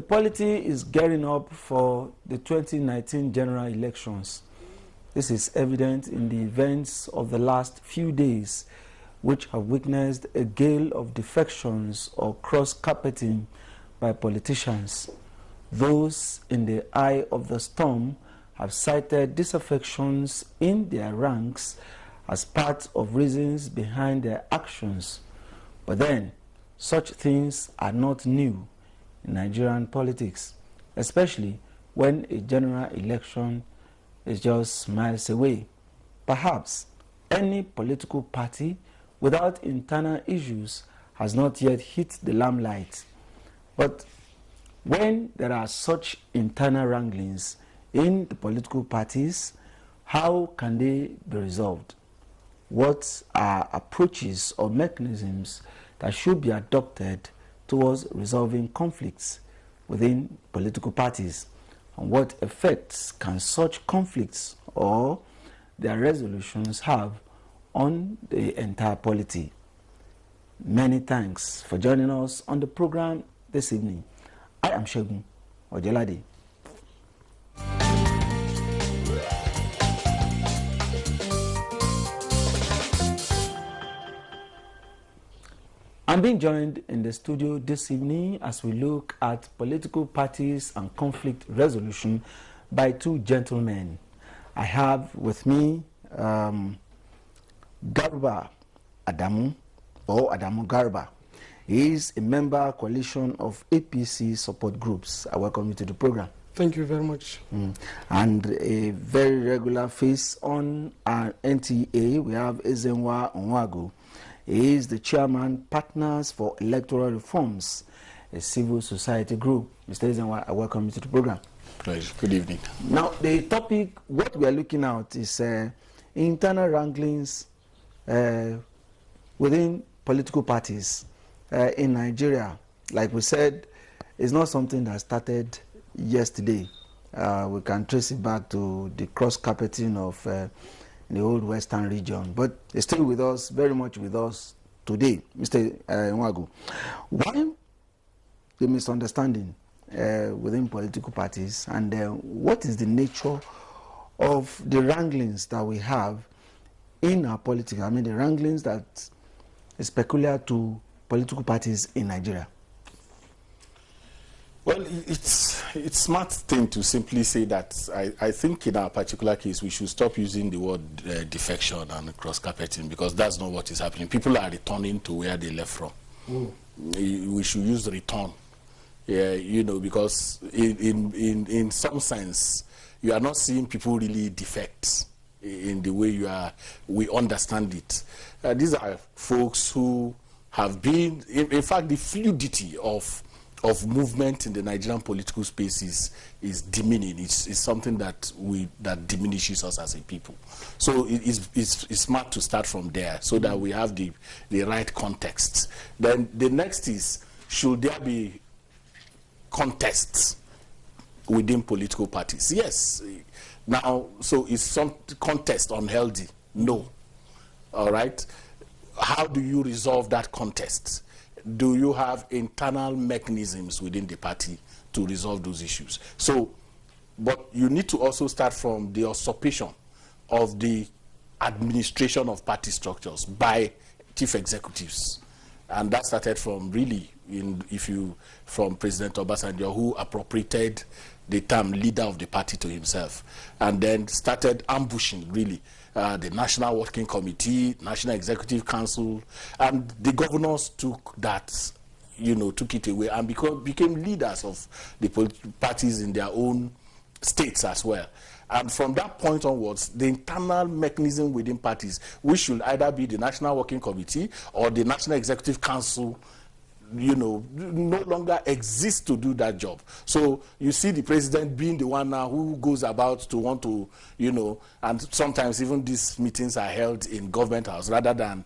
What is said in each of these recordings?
polity is gearing up for the 2019 general elections. This is evident in the events of the last few days, which have witnessed a gale of defections or cross-carpeting by politicians. Those in the eye of the storm have cited disaffections in their ranks as part of reasons behind their actions. But then, such things are not new in Nigerian politics, especially when a general election is just miles away. Perhaps any political party without internal issues has not yet hit the limelight. But when there are such internal wranglings in the political parties, how can they be resolved? What are approaches or mechanisms that should be adopted towards resolving conflicts within political parties? And what effects can such conflicts or their resolutions have on the entire polity? Many thanks for joining us on the program this evening. I am Segun Ojelade. I'm being joined in the studio this evening as we look at political parties and conflict resolution by two gentlemen. I have with me Garba Adamu, or Adamu Garba. He is a member coalition of APC support groups. I welcome you to the program. Thank you very much. And a very regular face on our NTA, we have Ezenwa Onwago. He is the chairman, Partners for Electoral Reforms, a civil society group. Mr. Ezenwa, I welcome you to the program. Pleasure. Good evening. Now, the topic, what we are looking at is internal wranglings within political parties in Nigeria. Like we said, it's not something that started yesterday. We can trace it back to the cross-carpeting of in the old western region, but it's still with us, very much with us today. Mr. Nwagu, why the misunderstanding within political parties, and what is the nature of the wranglings that we have in our politics? I mean, the wranglings that is peculiar to political parties in Nigeria. Well, it's smart thing to simply say that I think in our particular case we should stop using the word defection and cross-carpeting, because that's not what is happening. People are returning to where they left from. We should use return, you know, because in some sense you are not seeing people really defect in the way we understand it. These are folks who have been, in fact, the fluidity of movement in the Nigerian political space is diminishing. It's something that diminishes us as a people. So it's smart to start from there so that we have the right context. Then the next is, should there be contests within political parties? Yes. Now, so is some contest unhealthy? No. All right. How do you resolve that contest? Do you have internal mechanisms within the party to resolve those issues? So, but you need to also start from the usurpation of the administration of party structures by chief executives. And that started from really, from President Obasanjo, who appropriated the term leader of the party to himself, and then started ambushing, really, the National Working Committee, National Executive Council, and the governors took that, took it away and became leaders of the parties in their own states as well. And from that point onwards, the internal mechanism within parties, which should either be the National Working Committee or the National Executive Council, no longer exists to do that job. So you see the president being the one now who goes about to want to, and sometimes even these meetings are held in government house rather than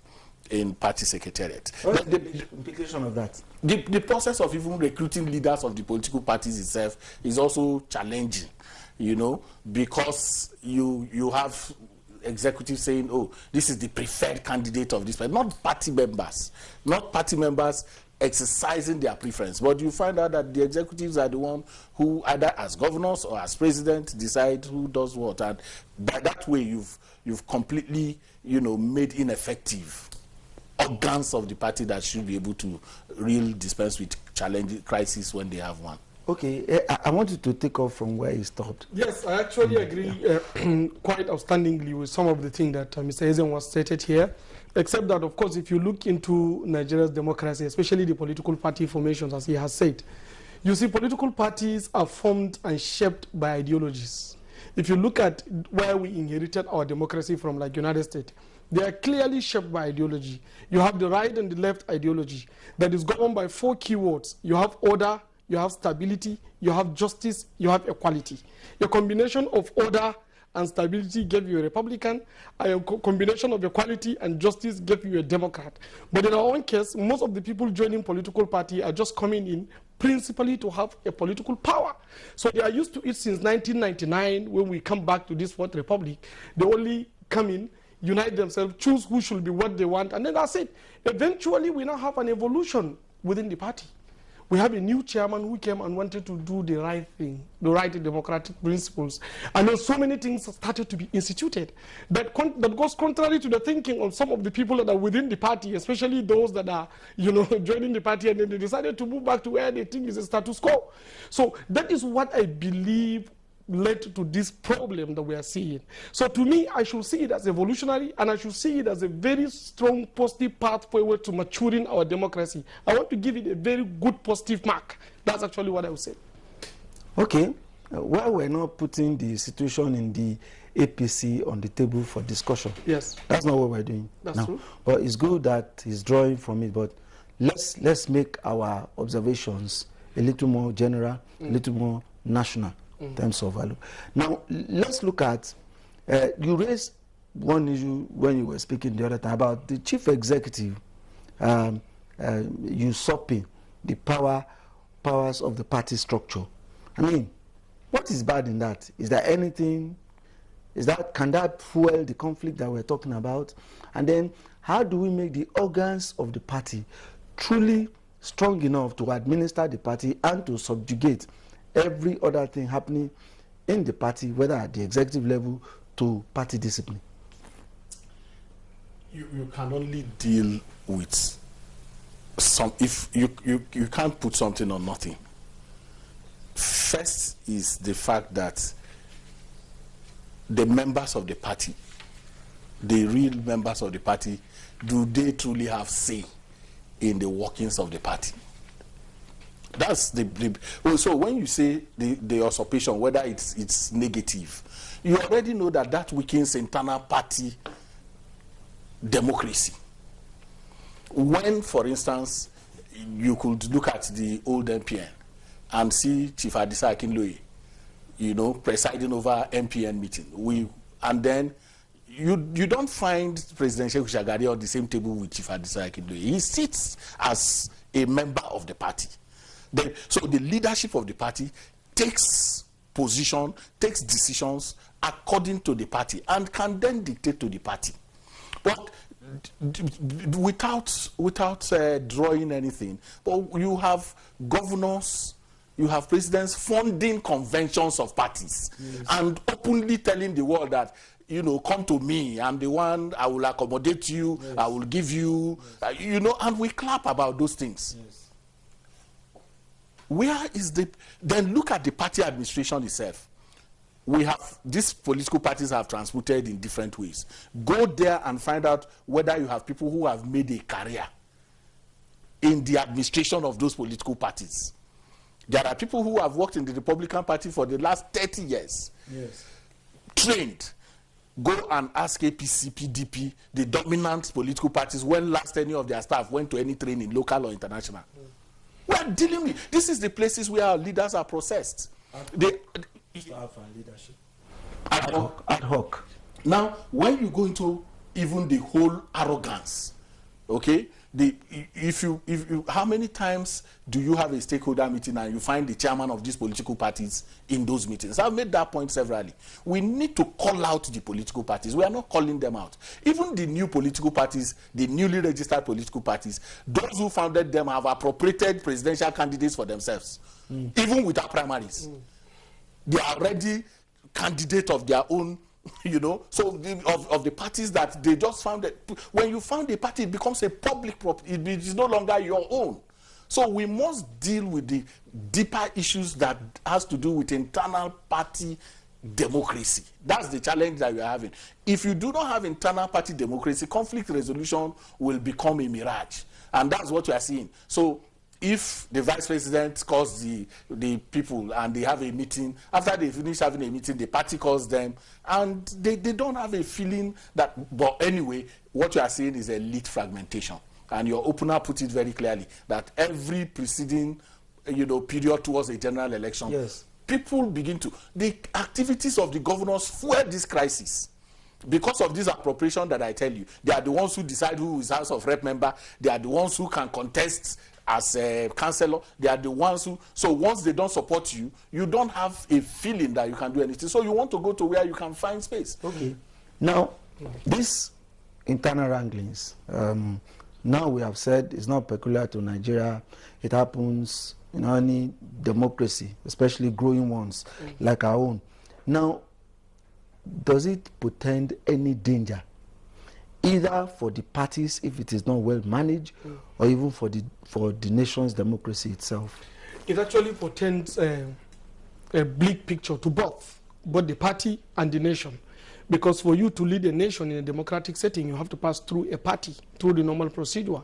in party secretariat. What is the implication of that? The process of even recruiting leaders of the political parties itself is also challenging, because you have executives saying, oh, this is the preferred candidate of this party. Not party members exercising their preference. But you find out that the executives are the one who, either as governors or as president, decide who does what. And by that way, you've completely, made ineffective organs of the party that should be able to really dispense with challenge crisis when they have one. Okay, I want you to take off from where you stopped. Yes, I actually agree quite outstandingly with some of the things that Mr. Ezen was stated here, except that, of course, if you look into Nigeria's democracy, especially the political party formations, as he has said, you see political parties are formed and shaped by ideologies. If you look at where we inherited our democracy from, like United States, they are clearly shaped by ideology. You have the right and the left ideology that is governed by 4 keywords. You have order, you have stability, you have justice, you have equality. A combination of order and stability gave you a Republican, a combination of equality and justice gave you a Democrat. But in our own case, most of the people joining political party are just coming in principally to have a political power. So they are used to it since 1999 when we come back to this Fourth Republic. They only come in, unite themselves, choose who should be what they want, and then that's it. Eventually, we now have an evolution within the party. We have a new chairman who came and wanted to do the right thing, the right democratic principles. And then so many things started to be instituted that goes contrary to the thinking of some of the people that are within the party, especially those that are, joining the party, and then they decided to move back to where they think is a status quo. So that is what I believe led to this problem that we are seeing. So to me, I should see it as evolutionary, and I should see it as a very strong positive path forward to maturing our democracy. I want to give it a very good positive mark. That's actually what I would say. Okay. Why we're not putting the situation in the APC on the table for discussion? Yes. That's not what we're doing. That's true. But it's good that he's drawing from it. But let's make our observations a little more general, a little more national. In terms of value. Now, let's look at, you raised one issue when you were speaking the other time about the chief executive usurping the powers of the party structure. I mean, what is bad in that? Is there anything, can that fuel the conflict that we're talking about? And then, how do we make the organs of the party truly strong enough to administer the party and to subjugate every other thing happening in the party, whether at the executive level, to party discipline? You can only deal with some, if you can't put something on nothing. First is the fact that the members of the party, the real members of the party, do they truly have say in the workings of the party? That's so when you say the usurpation, whether it's negative, you already know that weakens internal party democracy. When, for instance, you could look at the old MPN and see Chief Adisa Akinloye, presiding over MPN meeting, and then you don't find President Sheikh Shagari on the same table with Chief Adisa Akinloye. He sits as a member of the party. So the leadership of the party takes position, takes decisions according to the party, and can then dictate to the party. But without drawing anything, but you have governors, you have presidents funding conventions of parties, yes, and openly telling the world that, come to me, I'm the one, I will accommodate you, yes, I will give you, yes, and we clap about those things. Yes. Where is then look at the party administration itself. We have, these political parties have transmuted in different ways. Go there and find out whether you have people who have made a career in the administration of those political parties. There are people who have worked in the Republican Party for the last 30 years. Yes. Trained. Go and ask APC, PDP, the dominant political parties, when last any of their staff went to any training, local or international. We are dealing with, this is the places where our leaders are processed. Staff and leadership. Ad hoc. Now, when you go into even the whole arrogance Okay, how many times do you have a stakeholder meeting and you find the chairman of these political parties in those meetings? I've made that point severally. We need to call out the political parties. We are not calling them out. Even the new political parties, the newly registered political parties, those who founded them have appropriated presidential candidates for themselves, even without primaries. They are already candidates of their own. You know, so of the parties that they just founded. When you found a party, it becomes a public property. It is no longer your own. So we must deal with the deeper issues that has to do with internal party democracy. That's the challenge that we are having. If you do not have internal party democracy, conflict resolution will become a mirage, and that's what we are seeing. So if the vice president calls the people and they have a meeting, after they finish having a meeting, the party calls them, and they don't have a feeling that, but anyway, what you are seeing is elite fragmentation. And your opener put it very clearly, that every preceding, period towards a general election, yes, people begin to, the activities of the governors fuel this crisis. Because of this appropriation that I tell you, they are the ones who decide who is House of Rep member, they are the ones who can contest as a councillor, they are the ones who, so once they don't support you, you don't have a feeling that you can do anything. So you want to go to where you can find space. Okay. Now, this internal wranglings, now we have said it's not peculiar to Nigeria. It happens in any democracy, especially growing ones like our own. Now, does it portend any danger, either for the parties if it is not well managed, or even for the nation's democracy itself? It actually portends a bleak picture to both the party and the nation. Because for you to lead a nation in a democratic setting, you have to pass through a party, through the normal procedure.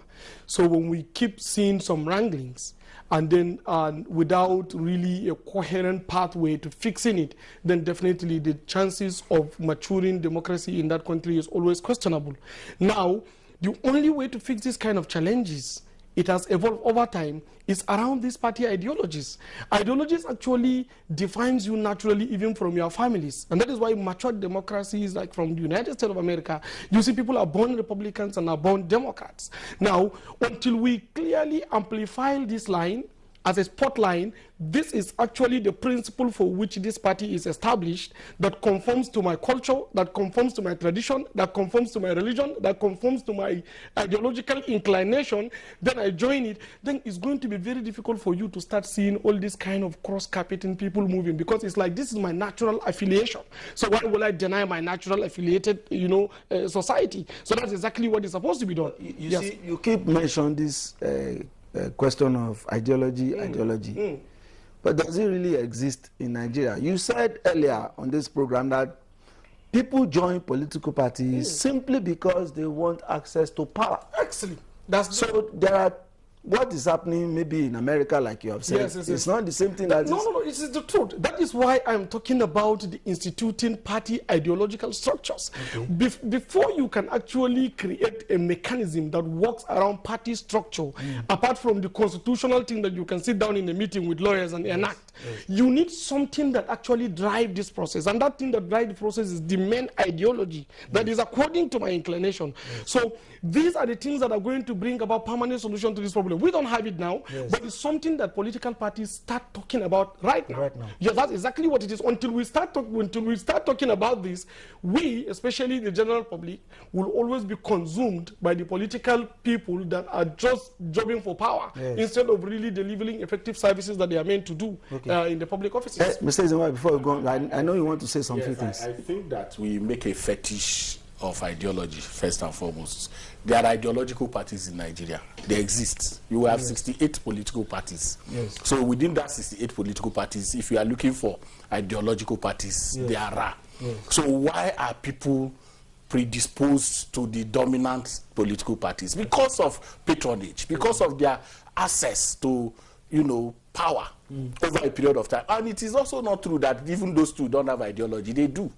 So when we keep seeing some wranglings, and then without really a coherent pathway to fixing it, then definitely the chances of maturing democracy in that country is always questionable. Now, the only way to fix this kind of challenges, it has evolved over time, is around these party ideologies. Ideologies actually defines you naturally even from your families. And that is why mature democracies, like from the United States of America, you see people are born Republicans and are born Democrats. Now, until we clearly amplify this line as a spot line, this is actually the principle for which this party is established, that conforms to my culture, that conforms to my tradition, that conforms to my religion, that conforms to my ideological inclination, then I join it. Then it's going to be very difficult for you to start seeing all this kind of cross-carpeting people moving, because it's like, this is my natural affiliation. So why will I deny my natural affiliated, society? So that's exactly what is supposed to be done. You see, you keep mentioning this question of ideology. But does it really exist in Nigeria? You said earlier on this program that people join political parties simply because they want access to power. Actually, so there are, what is happening maybe in America, like you have said, it's not the same thing as No, it is the truth. That is why I'm talking about the instituting party ideological structures. Okay. Before you can actually create a mechanism that works around party structure, apart from the constitutional thing that you can sit down in a meeting with lawyers and enact, you need something that actually drives this process. And that thing that drives the process is the main ideology that is according to my inclination. So these are the things that are going to bring about permanent solution to this problem. We don't have it now, but it's something that political parties start talking about right now. Yeah, that's exactly what it is. Until we start talking about this, we, especially the general public, will always be consumed by the political people that are just jobbing for power, instead of really delivering effective services that they are meant to do in the public offices. Mr. Izenwa, before we go, I know you want to say some few things. I think that we make a fetish of ideology, first and foremost. There are ideological parties in Nigeria. They exist. You have 68 political parties. So within that 68 political parties, if you are looking for ideological parties, they are rare. So why are people predisposed to the dominant political parties? Because of patronage, because of their access to, power over a period of time. And it is also not true that even those two don't have ideology. They do.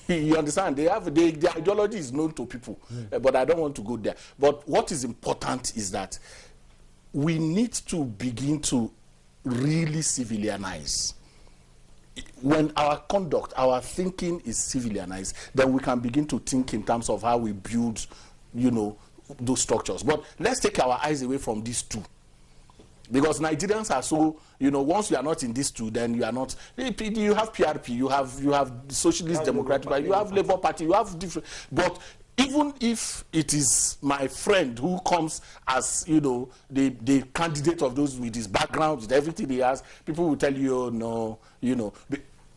You understand? Their ideology is known to people. But I don't want to go there. But what is important is that we need to begin to really civilianize. When our conduct, our thinking is civilianized, then we can begin to think in terms of how we build, those structures. But let's take our eyes away from these two. Because Nigerians are so, once you are not in these two, then you are not. You have PRP, you have Socialist Democratic Party, you have Labour Party, you have different. But even if it is my friend who comes as, the candidate of those with his background, with everything he has, people will tell you, oh, no,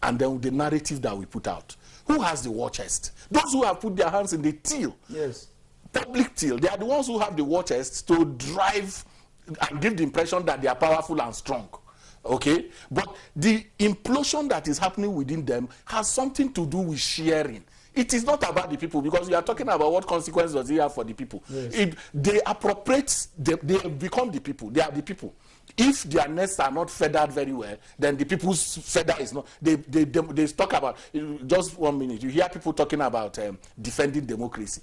and then the narrative that we put out. Who has the war chest? Those who have put their hands in the till. Yes. Public till. They are the ones who have the war chest to drive and give the impression that they are powerful and strong. Okay? But the implosion that is happening within them has something to do with sharing. It is not about the people, because we are talking about what consequence does it have for the people. Yes. They appropriate, they become the people. They are the people. If their nests are not feathered very well, then the people's feather is not. They talk about, just 1 minute, you hear people talking about defending democracy.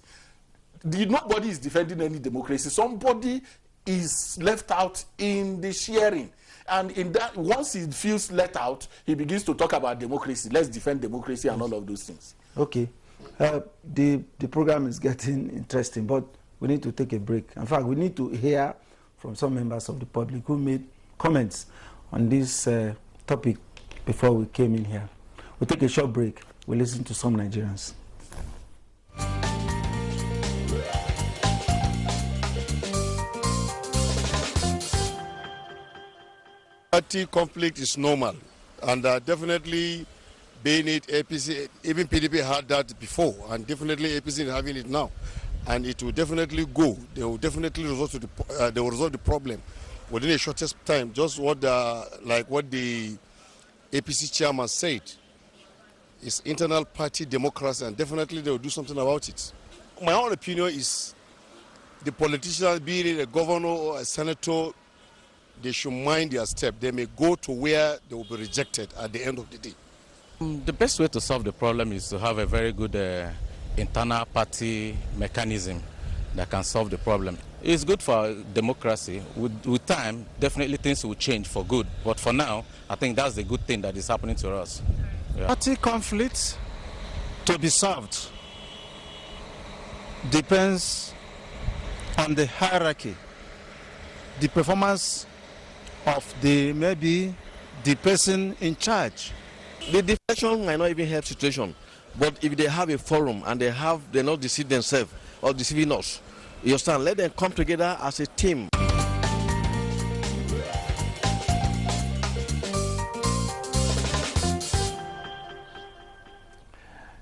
Nobody is defending any democracy. Somebody is left out in the sharing. And in that, once he feels let out, he begins to talk about democracy. Let's defend democracy and all of those things. Okay. The program is getting interesting, but we need to take a break. In fact, we need to hear from some members of the public who made comments on this topic before we came in here. We'll take a short break. We'll listen to some Nigerians. Party conflict is normal, and definitely being it APC, even PDP had that before, and definitely APC is having it now, and it will definitely go. They will definitely resolve the problem within the shortest time. Just what the APC chairman said, it's internal party democracy, and definitely they will do something about it. My own opinion is the politicians, be it a governor or a senator, they should mind their step. They may go to where they will be rejected at the end of the day. The best way to solve the problem is to have a very good internal party mechanism that can solve the problem. It's good for democracy. With time, definitely things will change for good. But for now, I think that's the good thing that is happening to us. Yeah. Party conflict to be solved depends on the hierarchy, the performance of maybe the person in charge. The defection might not even help situation, but if they have a forum and they not deceive themselves or deceiving us, you understand, let them come together as a team.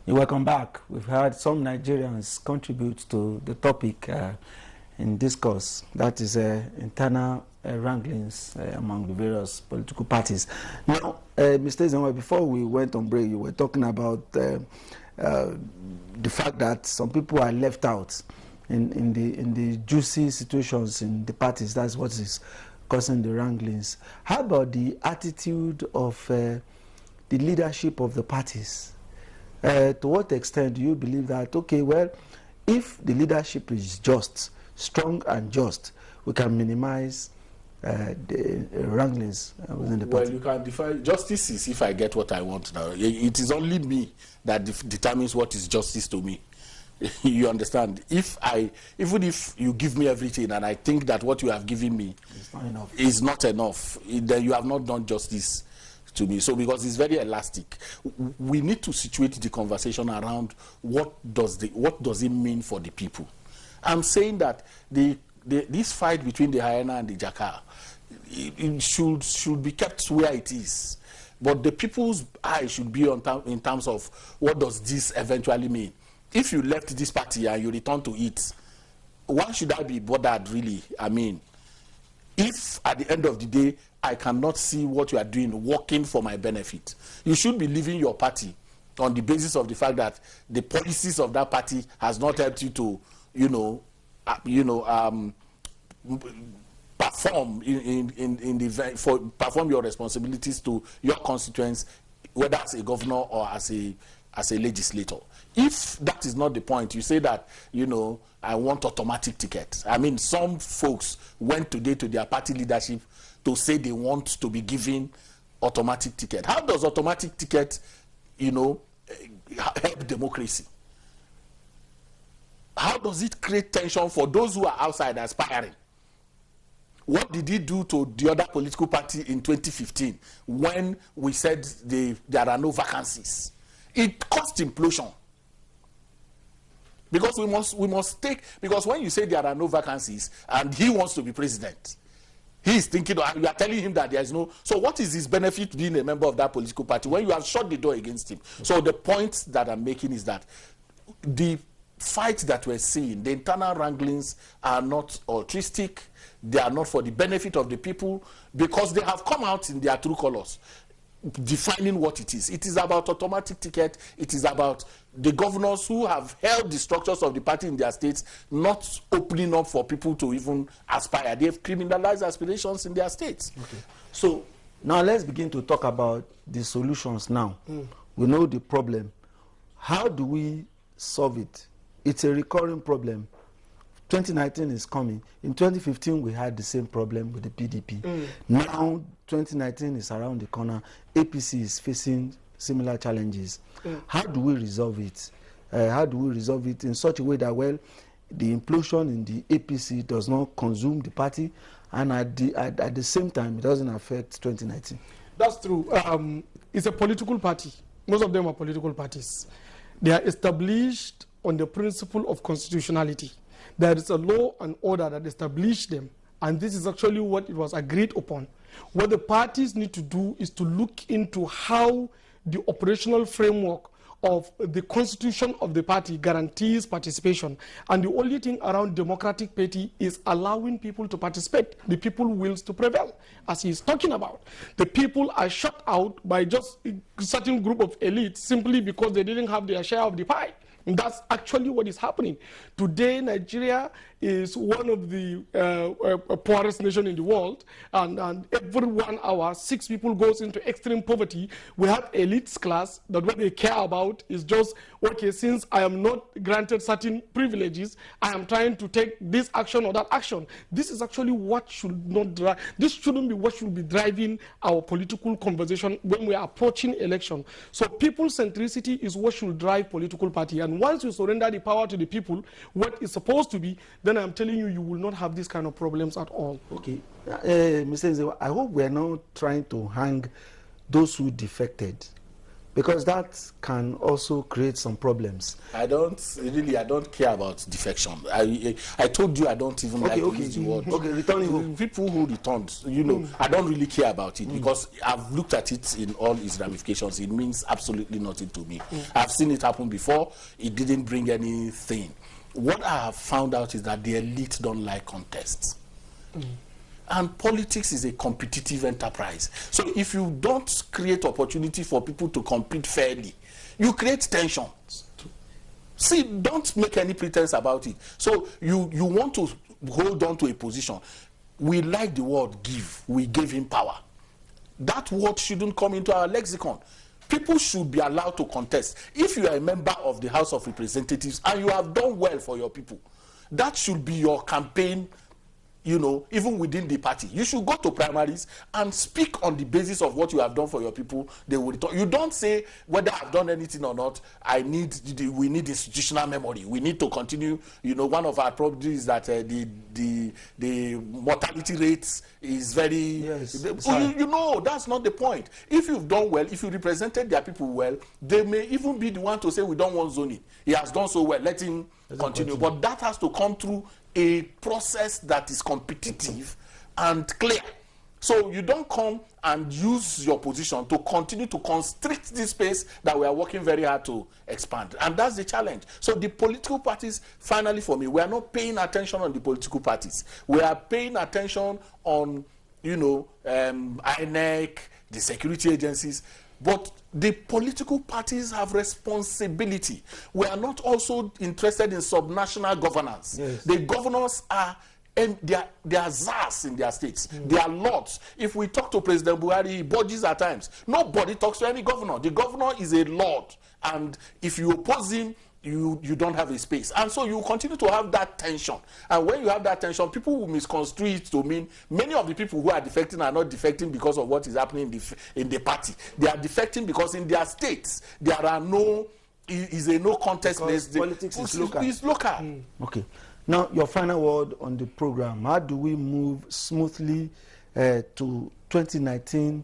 Welcome back. We've had some Nigerians contribute to the topic in discourse, that is internal wranglings among the various political parties. Now, Mr. Ezenwa, before we went on break, you were talking about the fact that some people are left out in the juicy situations in the parties. That's what is causing the wranglings. How about the attitude of the leadership of the parties? To what extent do you believe that, okay, well, if the leadership is just, strong and just, we can minimize the wranglings within the party? Well, you can define justice is if I get what I want now. It is only me that determines what is justice to me. You understand? Even if you give me everything and I think that what you have given me is not enough, then you have not done justice to me. So because it's very elastic, we need to situate the conversation around what does it mean for the people. I'm saying that this fight between the hyena and the jackal, it should be kept where it is. But the people's eye should be in terms of what does this eventually mean. If you left this party and you return to it, why should I be bothered really? I mean, if at the end of the day, I cannot see what you are doing working for my benefit, you should be leaving your party on the basis of the fact that the policies of that party has not helped you to, perform perform your responsibilities to your constituents, whether as a governor or as a legislator. If that is not the point, you say that, I want automatic tickets. I mean, some folks went today to their party leadership to say they want to be given automatic ticket. How does automatic ticket, help democracy? how does it create tension for those who are outside aspiring? What did he do to the other political party in 2015 when we said there are no vacancies? It caused implosion. Because we must take, because when you say there are no vacancies and he wants to be president, he is thinking, you are telling him that there is no, so what is his benefit being a member of that political party when you have shut the door against him? So the point that I'm making is that the fight that we're seeing, the internal wranglings are not altruistic, they are not for the benefit of the people, because they have come out in their true colors, defining what it is. It is about automatic ticket. It is about the governors who have held the structures of the party in their states not opening up for people to even aspire. They have criminalized aspirations in their states. Okay. So now let's begin to talk about the solutions now. We know the problem. How do we solve it? It's a recurring problem. 2019 is coming. In 2015, we had the same problem with the PDP. Now, 2019 is around the corner. APC is facing similar challenges. How do we resolve it? How do we resolve it in such a way that, well, the implosion in the APC does not consume the party, and at the same time, it doesn't affect 2019? That's true. It's a political party. Most of them are political parties. They are established on the principle of constitutionality. There is a law and order that established them, and this is actually what it was agreed upon. What the parties need to do is to look into how the operational framework of the constitution of the party guarantees participation, and the only thing around democratic party is allowing people to participate. The people wills to prevail, as he's talking about. The people are shut out by just a certain group of elites simply because they didn't have their share of the pie. And that's actually what is happening. Today, Nigeria is one of the poorest nations in the world, and every 1 hour, 6 people goes into extreme poverty. We have elites class that what they care about is just, okay, since I am not granted certain privileges, I am trying to take this action or that action. This is actually what should not drive, this shouldn't be what should be driving our political conversation when we are approaching election. So people centricity is what should drive political party, and once you surrender the power to the people, what is supposed to be, then I'm telling you, you will not have these kind of problems at all. Okay. Mr. Nze, I hope we are not trying to hang those who defected, because that can also create some problems. I don't care about defection. I told you I don't even like to use the word. Okay, returning home. People who returned, you know, I don't really care about it because I've looked at it in all its ramifications. It means absolutely nothing to me. I've seen it happen before. It didn't bring anything. What I have found out is that the elite don't like contests. And politics is a competitive enterprise. So if you don't create opportunity for people to compete fairly, you create tension. See, don't make any pretense about it. So you want to hold on to a position. We like the word give. We gave him power. That word shouldn't come into our lexicon. People should be allowed to contest. If you are a member of the House of Representatives and you have done well for your people, that should be your campaign, you know, even within the party. You should go to primaries and speak on the basis of what you have done for your people. They will return. You don't say whether I've done anything or not. We need institutional memory. We need to continue. You know, one of our problems is that the mortality rates is very. Yes, you know, that's not the point. If you've done well, if you represented their people well, they may even be the one to say we don't want zoning. He has done so well. Let him continue. But that has to come through a process that is competitive and clear. So you don't come and use your position to continue to constrict this space that we are working very hard to expand. And that's the challenge. So the political parties, finally for me, we are not paying attention on the political parties. We are paying attention on, you know, INEC, the security agencies. But the political parties have responsibility. We are not also interested in subnational governance. Yes. The governors are, and they are czars in their states. They are lords. If we talk to President Buhari, he budges at times. Nobody talks to any governor. The governor is a lord. And if you oppose him, you don't have a space. And so you continue to have that tension. And when you have that tension, people will misconstrue it to mean many of the people who are defecting are not defecting because of what is happening in the party. They are defecting because in their states, there are no is a no contest. Politics is local. It's local. Okay. Now, your final word on the program. How do we move smoothly to 2019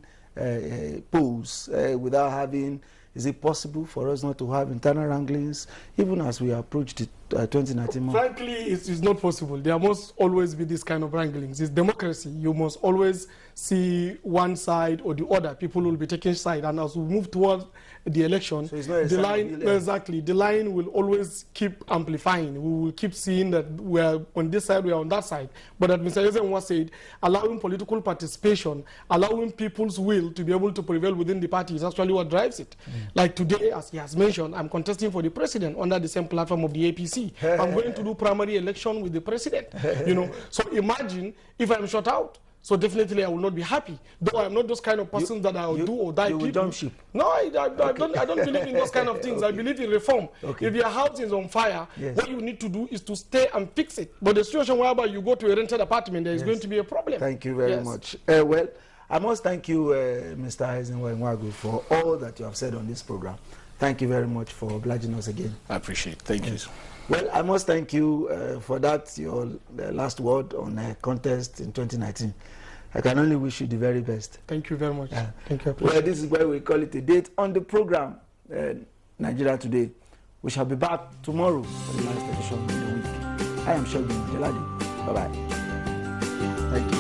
polls without having, is it possible for us not to have internal wranglings even as we approach the 2019 month? Frankly, it's not possible. There must always be this kind of wranglings. It's democracy. You must always see one side or the other. People will be taking side, and as we move towards the election, so the line, exactly, the line will always keep amplifying. We will keep seeing that we are on this side, we are on that side. But as Mr. Ezenwa said, allowing political participation, allowing people's will to be able to prevail within the party is actually what drives it. Like today, as he has mentioned, I'm contesting for the president under the same platform of the APC. I'm going to do primary election with the president. You know, so imagine if I'm shut out. So definitely I will not be happy. Though I'm not those kind of persons that I will do or die. You will jump ship. No, I don't believe in those kind of things. I believe in reform. If your house is on fire, what you need to do is to stay and fix it. But the situation whereby you go to a rented apartment, there is going to be a problem. Thank you very much. Well, I must thank you, Mr. Ezenwa, for all that you have said on this program. Thank you very much for obliging us again. I appreciate it. Thank you. Well, I must thank you for that, your last word on a contest in 2019. I can only wish you the very best. Thank you very much. Thank you. Well, this is why we call it a date on the program, Nigeria Today. We shall be back tomorrow for the last edition of the week. I am Sheldon Jeladi. Bye-bye. Thank you.